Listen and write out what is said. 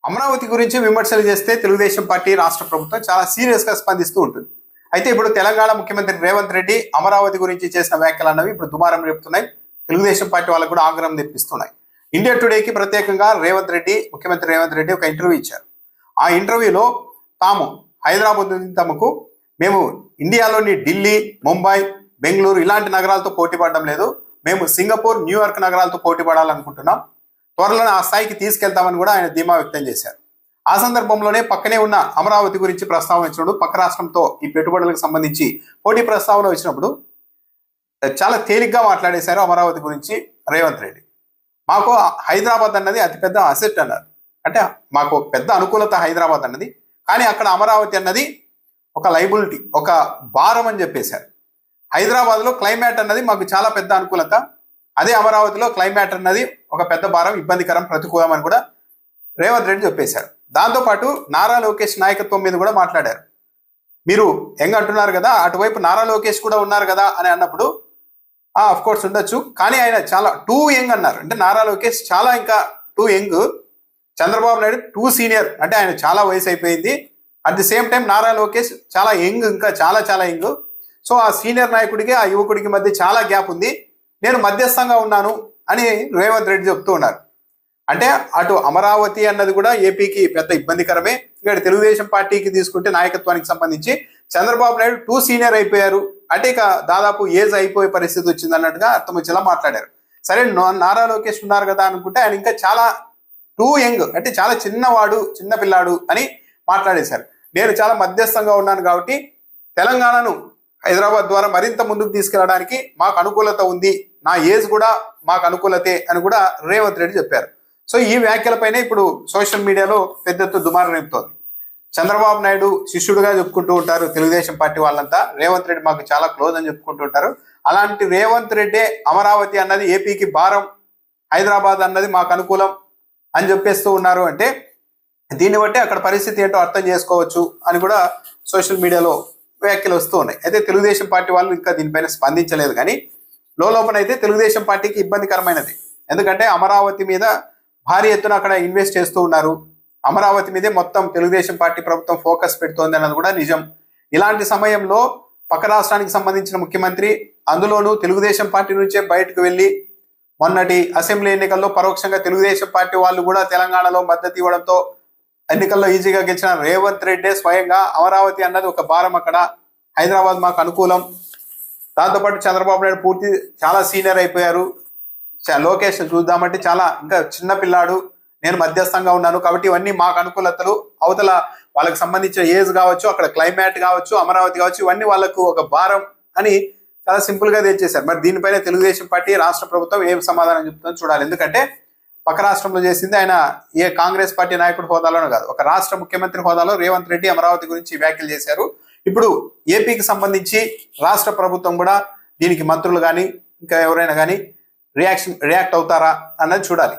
అమరావతి గురించి విమర్శలు చేస్తే తెలుగుదేశం పార్టీ రాష్ట్ర ప్రభుత్వం చాలా సీరియస్ గా స్పందిస్తూ ఉంటుంది. అయితే ఇప్పుడు తెలంగాణ ముఖ్యమంత్రి రేవంత్ రెడ్డి అమరావతి గురించి చేసిన వ్యాఖ్యలు అన్నవి ఇప్పుడు దుమారం రేపుతున్నాయి. తెలుగుదేశం పార్టీ వాళ్ళకు కూడా ఆగ్రహం తెప్పిస్తున్నాయి. ఇండియా టుడేకి ప్రత్యేకంగా ముఖ్యమంత్రి రేవంత్ రెడ్డి ఒక ఇంటర్వ్యూ ఇచ్చారు. ఆ ఇంటర్వ్యూలో తాము హైదరాబాద్ నుంచి తమకు మేము ఇండియాలోని ఢిల్లీ, ముంబై, బెంగళూరు ఇలాంటి నగరాలతో పోటీ పడడం లేదు. మేము సింగపూర్, న్యూయార్క్ నగరాలతో పోటీ పడాలనుకుంటున్నాం. త్వరలోనే ఆ స్థాయికి తీసుకెళ్తామని కూడా ఆయన ధీమా వ్యక్తం చేశారు. ఆ సందర్భంలోనే పక్కనే ఉన్న అమరావతి గురించి ప్రస్తావన వచ్చినప్పుడు, పక్క రాష్ట్రంతో ఈ పెట్టుబడులకు సంబంధించి పోటీ ప్రస్తావన వచ్చినప్పుడు చాలా తేలిగ్గా మాట్లాడేశారు అమరావతి గురించి రేవంత్ రెడ్డి. మాకు హైదరాబాద్ అన్నది అతిపెద్ద అసెట్ అన్నారు. అంటే మాకు పెద్ద అనుకూలత హైదరాబాద్ అన్నది, కానీ అక్కడ అమరావతి అన్నది ఒక లైబిలిటీ, ఒక భారం అని చెప్పేశారు. హైదరాబాద్లో క్లైమేట్ అన్నది మాకు చాలా పెద్ద అనుకూలత, అదే అమరావతిలో క్లైమేట్ అన్నది ఒక పెద్ద భారం, ఇబ్బందికరం, ప్రతికూలం అని కూడా రేవంత్ రెడ్డి చెప్పేశారు. దాంతోపాటు నారా లోకేష్ నాయకత్వం మీద కూడా మాట్లాడారు. మీరు యంగ్ అంటున్నారు కదా, అటువైపు నారా లోకేష్ కూడా ఉన్నారు కదా అని అన్నప్పుడు అఫ్ కోర్స్ ఉండొచ్చు, కానీ ఆయన చాలా టూ యంగ్ అన్నారు. అంటే నారా లోకేష్ చాలా ఇంకా two young, Chandrababu Naidu two senior, అంటే ఆయన చాలా వయసు అయిపోయింది. At the same time Nara Lokesh చాలా యంగ్, ఇంకా చాలా చాలా యంగ్. సో ఆ సీనియర్ నాయకుడికి ఆ యువకుడికి మధ్య చాలా గ్యాప్ ఉంది, నేను మధ్యస్థంగా ఉన్నాను అని రేవంత్ రెడ్డి చెప్తూ ఉన్నారు. అంటే అటు అమరావతి అన్నది కూడా ఏపీకి పెద్ద ఇబ్బందికరమే. ఇక్కడ తెలుగుదేశం పార్టీకి తీసుకుంటే నాయకత్వానికి సంబంధించి చంద్రబాబు నాయుడు టూ సీనియర్ అయిపోయారు, అంటే ఇక దాదాపు ఏజ్ అయిపోయే పరిస్థితి వచ్చింది అన్నట్టుగా అర్థం వచ్చేలా మాట్లాడారు. సరే, నారా లోకేష్ ఉన్నారు కదా అనుకుంటే ఆయన ఇంకా చాలా టూ యంగ్, అంటే చాలా చిన్నవాడు, చిన్న పిల్లాడు అని మాట్లాడేశారు. నేను చాలా మధ్యస్థంగా ఉన్నాను కాబట్టి తెలంగాణను హైదరాబాద్ ద్వారా మరింత ముందుకు తీసుకెళ్ళడానికి మాకు అనుకూలత ఉంది, నా ఏజ్ కూడా మాకు అనుకూలతే అని కూడా రేవంత్ రెడ్డి చెప్పారు. సో ఈ వ్యాఖ్యలపైనే ఇప్పుడు సోషల్ మీడియాలో పెద్ద ఎత్తున దుమారం రేపుతోంది. చంద్రబాబు నాయుడు శిష్యుడుగా చెప్పుకుంటూ ఉంటారు తెలుగుదేశం పార్టీ వాళ్ళంతా, రేవంత్ రెడ్డి మాకు చాలా క్లోజ్ అని చెప్పుకుంటూ ఉంటారు. అలాంటి రేవంత్ రెడ్డి అమరావతి అన్నది ఏపీకి భారం, హైదరాబాద్ అన్నది మాకు అనుకూలం అని చెప్పేస్తూ ఉన్నారు. అంటే దీన్ని బట్టి అక్కడ పరిస్థితి ఏంటో అర్థం చేసుకోవచ్చు అని కూడా సోషల్ మీడియాలో వ్యాఖ్యలు వస్తూ ఉన్నాయి. అయితే తెలుగుదేశం పార్టీ వాళ్ళు ఇంకా దీనిపైన స్పందించలేదు, కానీ లోపల అయితే తెలుగుదేశం పార్టీకి ఇబ్బందికరమైనది. ఎందుకంటే అమరావతి మీద భారీ ఎత్తున అక్కడ ఇన్వెస్ట్ చేస్తూ ఉన్నారు, అమరావతి మీదే మొత్తం తెలుగుదేశం పార్టీ ప్రభుత్వం ఫోకస్ పెడుతోంది అన్నది కూడా నిజం. ఇలాంటి సమయంలో పక్క రాష్ట్రానికి సంబంధించిన ముఖ్యమంత్రి, అందులోనూ తెలుగుదేశం పార్టీ నుంచే బయటకు వెళ్ళి మొన్నటి అసెంబ్లీ ఎన్నికల్లో పరోక్షంగా తెలుగుదేశం పార్టీ వాళ్ళు కూడా తెలంగాణలో మద్దతు ఇవ్వడంతో ఎన్నికల్లో ఈజీగా గెలిచిన రేవంత్ రెడ్డి స్వయంగా అమరావతి అన్నది ఒక భారం, అక్కడ హైదరాబాద్ మాకు అనుకూలం. దాంతోపాటు చంద్రబాబు నాయుడు పూర్తి చాలా సీనియర్ అయిపోయారు, లోకేష్ చూద్దామంటే చాలా ఇంకా చిన్న పిల్లాడు, నేను మధ్యస్థంగా ఉన్నాను కాబట్టి ఇవన్నీ మాకు అనుకూలతలు, అవతల వాళ్ళకి సంబంధించిన ఏజ్ కావచ్చు, అక్కడ క్లైమేట్ కావచ్చు, అమరావతి కావచ్చు, ఇవన్నీ వాళ్ళకు ఒక భారం అని చాలా సింపుల్ గా తెచ్చేశారు. మరి దీనిపైన తెలుగుదేశం పార్టీ, రాష్ట్ర ప్రభుత్వం ఏం సమాధానం చెప్తుందో చూడాలి. ఎందుకంటే పక్క రాష్ట్రంలో చేసింది ఆయన ఏ కాంగ్రెస్ పార్టీ నాయకుడి హోదాలోనూ కాదు, ఒక రాష్ట్ర ముఖ్యమంత్రి హోదాలో రేవంత్ రెడ్డి అమరావతి గురించి వ్యాఖ్యలు చేశారు. ఇప్పుడు ఏపీకి సంబంధించి రాష్ట్ర ప్రభుత్వం కూడా దీనికి మంత్రులు కానీ ఇంకా ఎవరైనా కానీ రియాక్ట్ అవుతారా అన్నది చూడాలి.